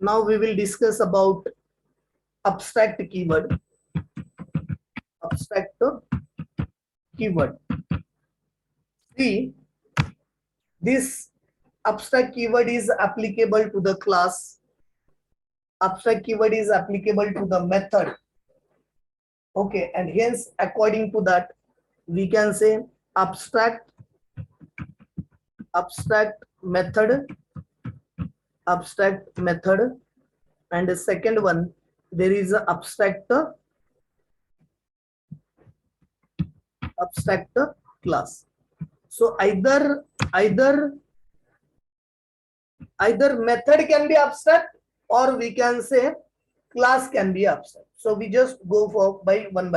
Now we will discuss about abstract keyword. Abstract keyword. See, this abstract keyword is applicable to the class. Abstract keyword is applicable to the method. Okay, and hence according to that we can say abstract method, and the second one there is a abstract class. So either method can be abstract, or we can say class can be abstract. So we just go for by one.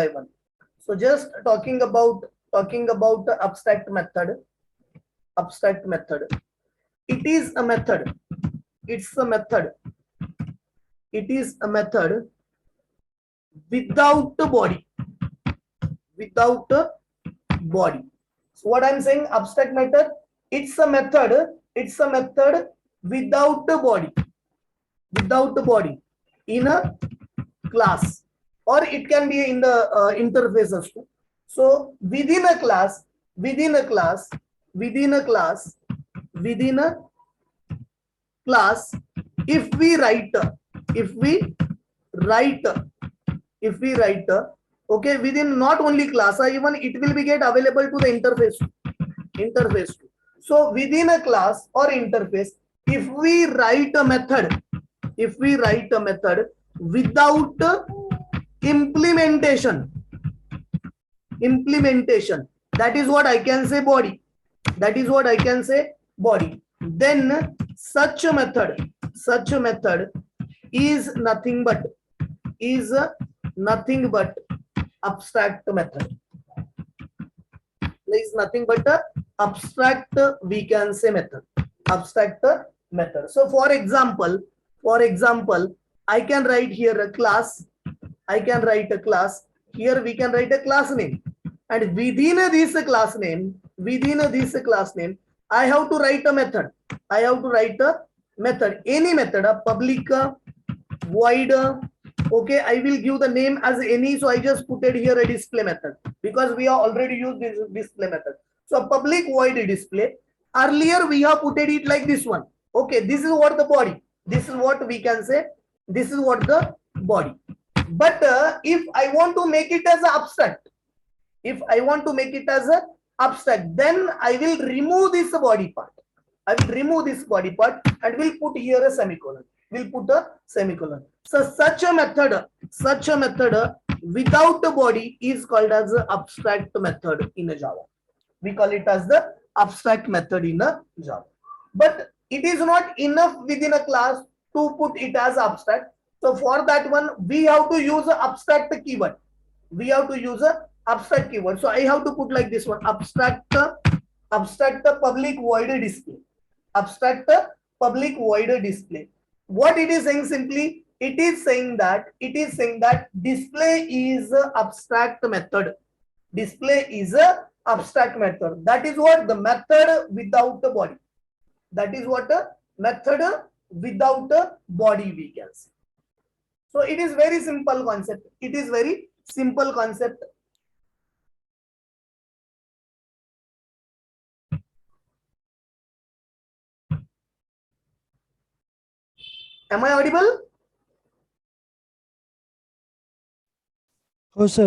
So just talking about the abstract method. It is a method. It's a method. It is a method without a body. Without a body. So what I'm saying, abstract method, it's a method. It's a method without a body. Without the body in a class, or it can be in the interfaces too. So within a class, if we write okay, within not only class, even it will be get available to the interface too. So within a class or interface, if we write a method without implementation, that is what I can say body. Then such a method is nothing but abstract method. There is nothing but a abstract, we can say, method. Abstract method. So for example, I can write here a class. Here we can write a class name, and within this class name, I have to write a method. Any method, a public, void. Okay, I will give the name as any, so I just put it here a display method, because we have already used this display method. So public void display. Earlier we have put it like this one. Okay, this is what the body. This is what we can say. This is what the body. But if I want to make it as an abstract, then I will remove this body part. And will put here a semicolon. So such a method without the body is called as an abstract method in a Java. We call it as the abstract method in a Java. But it is not enough within a class to put it as abstract. So for that one, we have to use an abstract keyword. So I have to put like this one: abstract public void display. What it is saying simply, it is saying that display is a abstract method. That is what the method without the body. We can say. So it is very simple concept. Am I audible? Oh sir,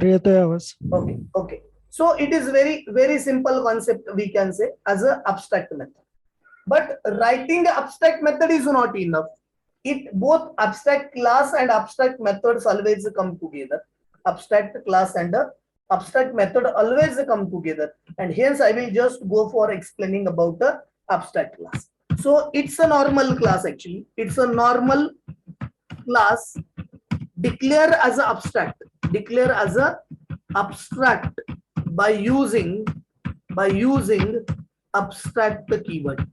Okay. So it is very simple concept, we can say, as an abstract method. But writing abstract method is not enough. Both abstract class and abstract methods always come together. Abstract class and abstract method always come together, and hence I will just go for explaining about the abstract class. So it's a normal class actually. It's a normal class declare as an abstract. By using abstract keyword.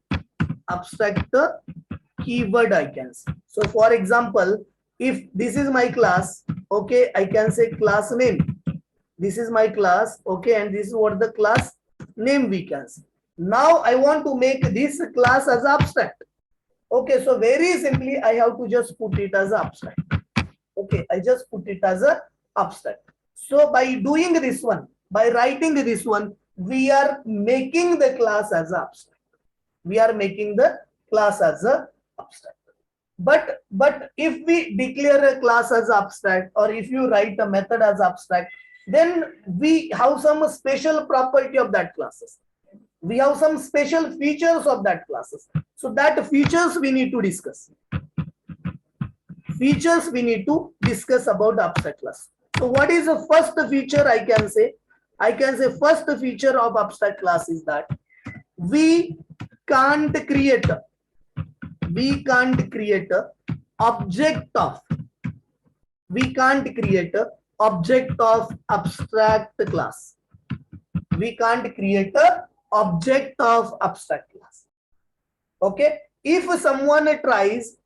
I can say. So for example, if this is my class, okay, I can say class name. This is my class, okay, and this is what the class name we can say. Now I want to make this class as abstract. Okay, so very simply, I have to just put it as abstract. Okay, I just put it as a abstract. So by doing this one, by writing this one, we are making the class as abstract. We are making the class as a abstract. But if we declare a class as abstract, or if you write a method as abstract, then we have some special property of that classes. We have some special features of that classes. So that features we need to discuss. Features we need to discuss about abstract class. So what is the first feature I can say? I can say first feature of abstract class is that we can't create a object of abstract class. We can't create a object of abstract class. Okay, if someone tries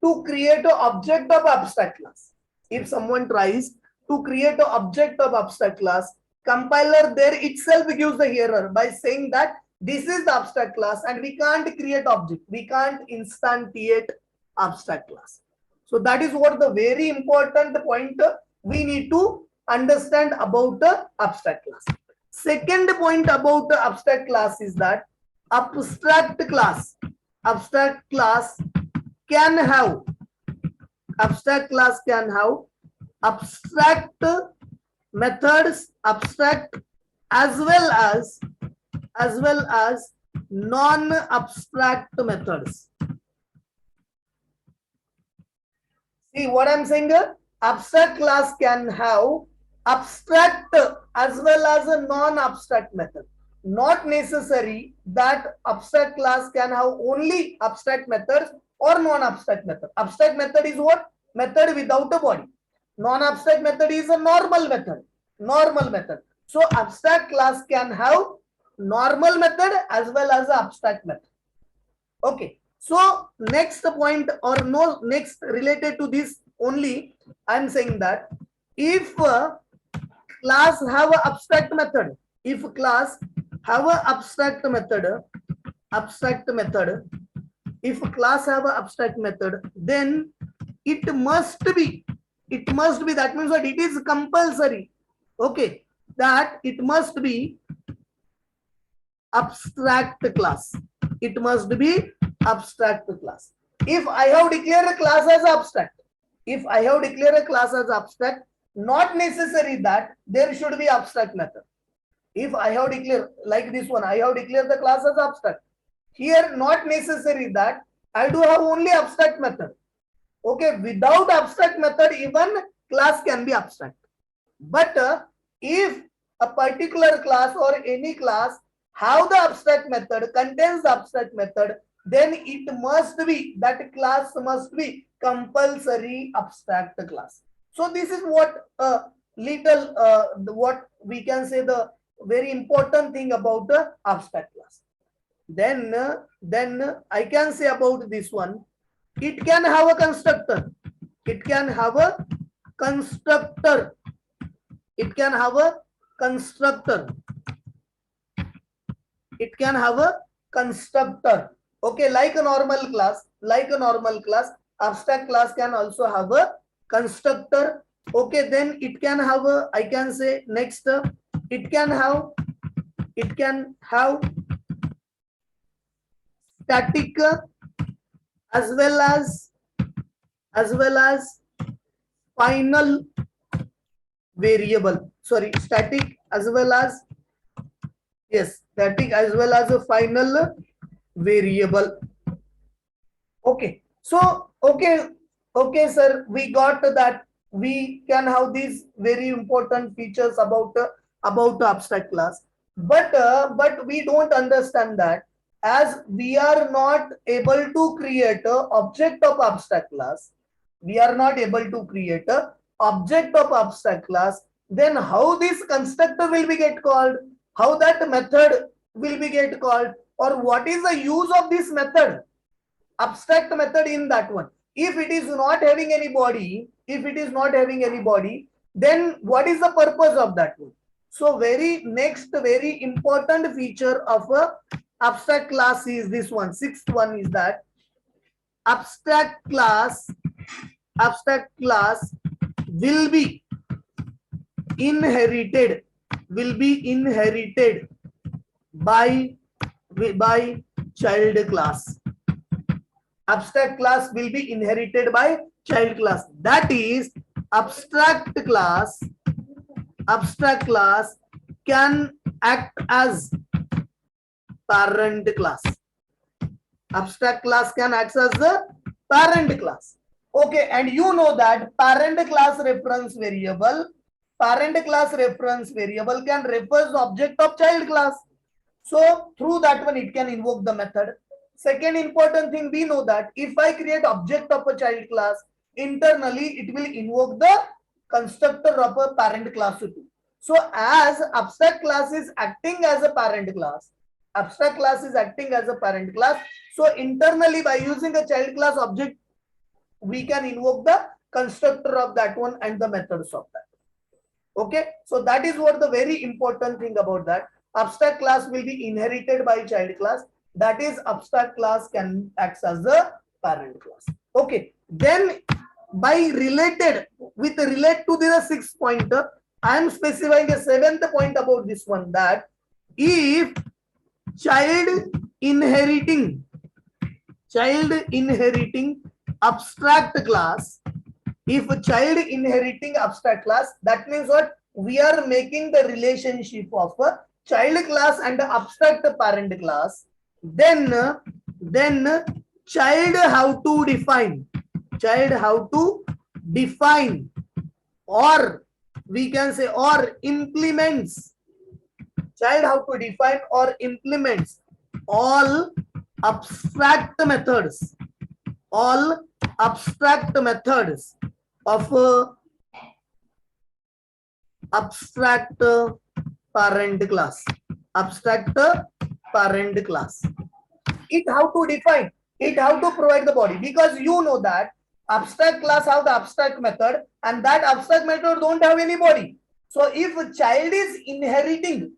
to create an object of abstract class, if someone tries to create an object of abstract class, compiler there itself gives the error by saying that this is the abstract class and we can't create object, we can't instantiate abstract class. So that is what the very important point we need to understand about the abstract class. Second point about the abstract class is that abstract class can have abstract methods, abstract as well as non-abstract methods. See what I'm saying? Abstract class can have abstract as well as a non-abstract method. Not necessary that abstract class can have only abstract methods or non-abstract method. Abstract method is what? Method without a body. Non-abstract method is a normal method. So abstract class can have normal method as well as abstract method. Okay. So next point or no next related to this only, I'm saying that if class have an abstract method, if class have an abstract method, if class have an abstract method, then it must be, that means that it is compulsory. Okay, that it must be abstract class. It must be abstract class. If I have declared a class as abstract, not necessary that there should be abstract method. If I have declared like this one, I have declared the class as abstract. Here, not necessary that I do have only abstract method. Okay, without abstract method, even class can be abstract. But if a particular class or any class have the abstract method, contains the abstract method, then it must be, that class must be compulsory abstract class. So this is what what we can say the very important thing about the abstract class. Then I can say about this one, it can have a constructor. It can have a constructor. It can have a constructor. It can have a constructor. Okay, like a normal class, abstract class can also have a constructor. Okay, then it can have a, I can say next, it can have static as well as final variable. Sorry, static as well as, yes, static as well as a final variable. Okay, so okay sir, we got that we can have these very important features about the abstract class, but we don't understand that as we are not able to create a object of abstract class, then how this constructor will be get called, how that method will be get called, or what is the use of this method, abstract method in that one? If it is not having any body, then what is the purpose of that one? So very important feature of a abstract class is this one. Sixth one is that abstract class will be inherited by child class. Abstract class will be inherited by child class. That is, abstract class can act as parent class. Abstract class can act as the parent class. Okay, and you know that parent class reference variable can refer the object of child class. So through that one, it can invoke the method. Second important thing, we know that if I create object of a child class, internally it will invoke the constructor of a parent class too. So as abstract class is acting as a parent class, so internally by using a child class object, we can invoke the constructor of that one and the methods of that. Okay, so that is what the very important thing about that. Abstract class will be inherited by child class. That is, abstract class can act as the parent class. Okay, then by relate to the sixth pointer, I am specifying a seventh point about this one, that if child inheriting abstract class, that means what? We are making the relationship of a child class and abstract parent class. Then child how to define, or we can say, or implements. Child how to define or implements all abstract methods of abstract parent class. It how to define, it how to provide the body, because you know that abstract class have the abstract method, and that abstract method don't have any body. So if a child is inheriting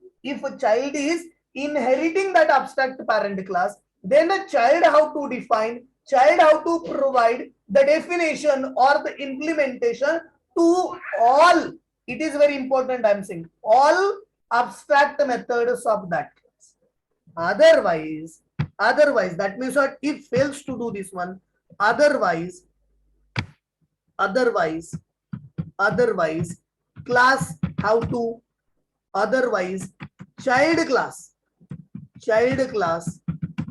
that abstract parent class, then a child how to define, child how to provide the definition or the implementation to all. It is very important, I am saying, all abstract methods of that class. Otherwise, that means what? It fails to do this one. Otherwise, class how to, otherwise child class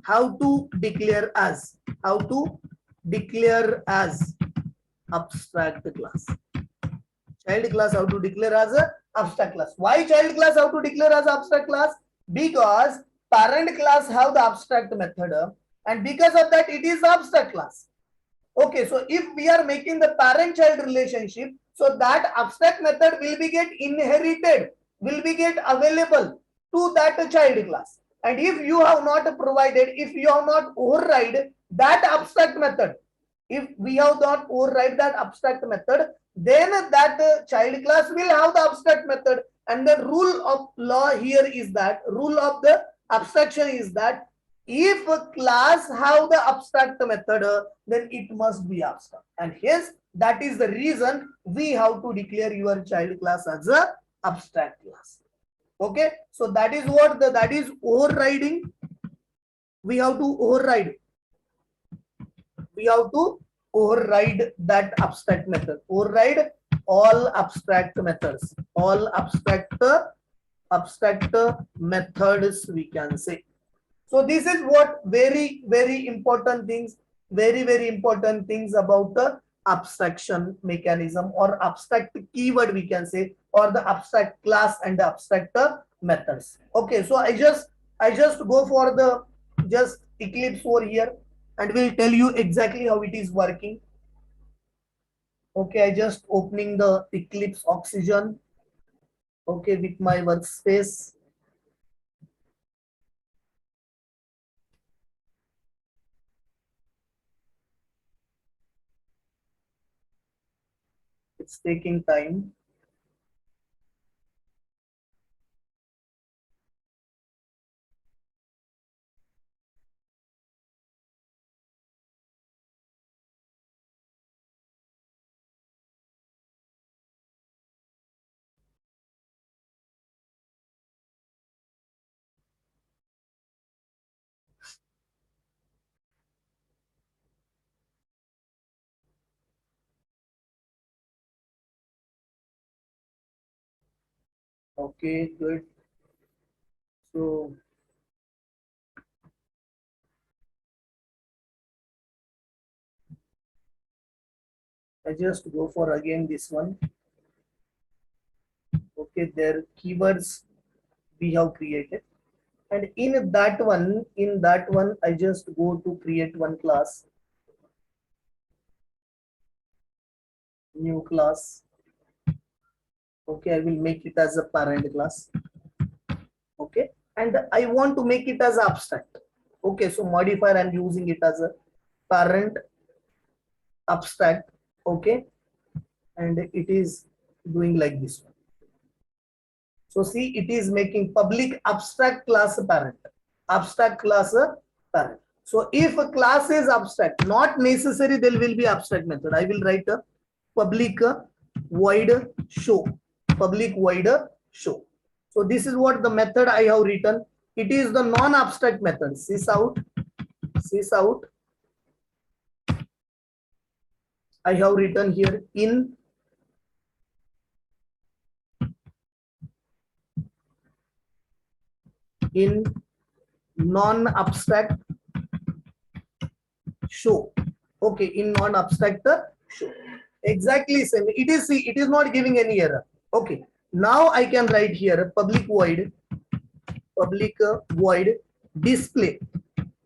how to declare as abstract class. Child class how to declare as a abstract class. Why child class how to declare as abstract class? Because parent class have the abstract method, and because of that it is abstract class. Okay, so if we are making the parent child relationship, so that abstract method will be get inherited, will be get available to that child class. And if you have not provided, if you have not override that abstract method, if we have not override that abstract method, then that child class will have the abstract method. And the rule of law here is that, rule of the abstraction is that, if a class have the abstract method, then it must be abstract. And hence, that is the reason we have to declare your child class as a abstract class. Okay, so that is what that is overriding. We have to override that abstract method. Override all abstract methods, all abstract methods, we can say. So this is what very important things, very important things about the abstraction mechanism, or abstract keyword, we can say, or the abstract class and the abstract methods. Okay, so I just go for the just Eclipse over here, and will tell you exactly how it is working. Okay, I just opening the Eclipse Oxygen, okay, with my workspace. It's taking time. Okay, good. So I just go for again this one. Okay, their keywords we have created, and in that one I just go to create one class, new class. Okay, I will make it as a parent class. Okay, and I want to make it as abstract. Okay, so modifier I'm using it as a parent abstract. Okay, and it is doing like this one. So see, it is making public abstract class parent, abstract class parent. So if a class is abstract, not necessary there will be abstract method. I will write a public void show, public void show. So this is what the method I have written. It is the non-abstract method. Sysout. I have written here in non-abstract show. Okay, in non-abstract show. Exactly same. It is, see, it is not giving any error. Okay. Now I can write here public void display.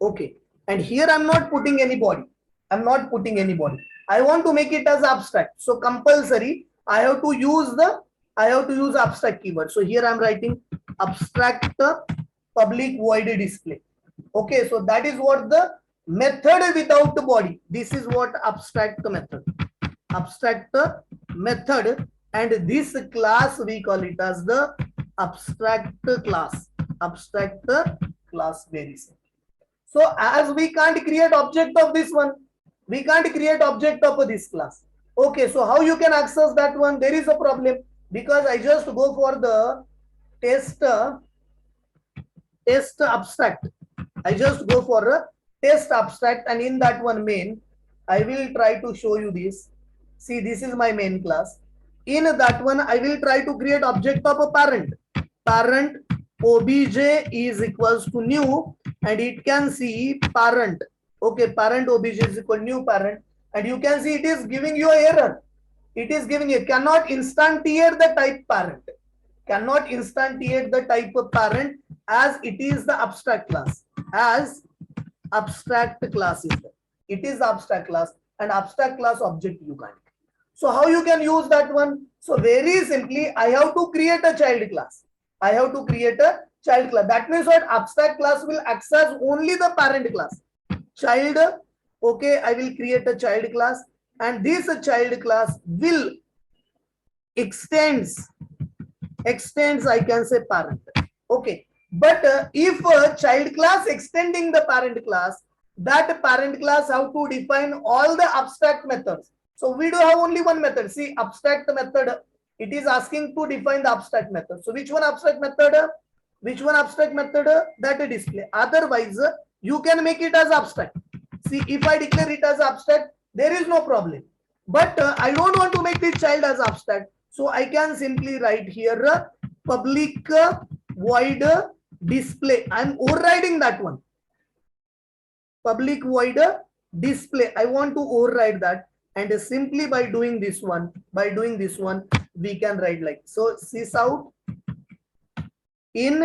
Okay. And here I'm not putting any body. I'm not putting any body. I want to make it as abstract. So compulsory, I have to use abstract keyword. So here I'm writing abstract public void display. Okay, so that is what the method without the body. This is what abstract method. Abstract method, and this class we call it as the abstract class. Abstract class, very simple. So as we can't create object of this one, we can't create object of this class. Okay, so how you can access that one? There is a problem, because I just go for the test abstract. I just go for a test abstract, and in that one main, I will try to show you this. See, this is my main class. In that one, I will try to create object of a parent. Parent obj is equals to new, and it can see parent. Okay, parent obj is equal to new parent, and you can see it is giving you an error. It is giving you cannot instantiate the type parent. Cannot instantiate the type of parent, as it is the abstract class. As abstract class is there. It is abstract class, and abstract class object you can't. So how you can use that one? So very simply, I have to create a child class. I have to create a child class. That means what? Abstract class will access only the parent class. Child, okay, I will create a child class, and this child class will extends, I can say parent. Okay, but if a child class extending the parent class, that parent class have to define all the abstract methods. So we do have only one method. See, abstract method, it is asking to define the abstract method. So which one abstract method? Which one abstract method? That display. Otherwise, you can make it as abstract. See, if I declare it as abstract, there is no problem. But I don't want to make this child as abstract. So I can simply write here public void display. I'm overriding that one. Public void display. I want to override that. And simply by doing this one, we can write like so. Sysout in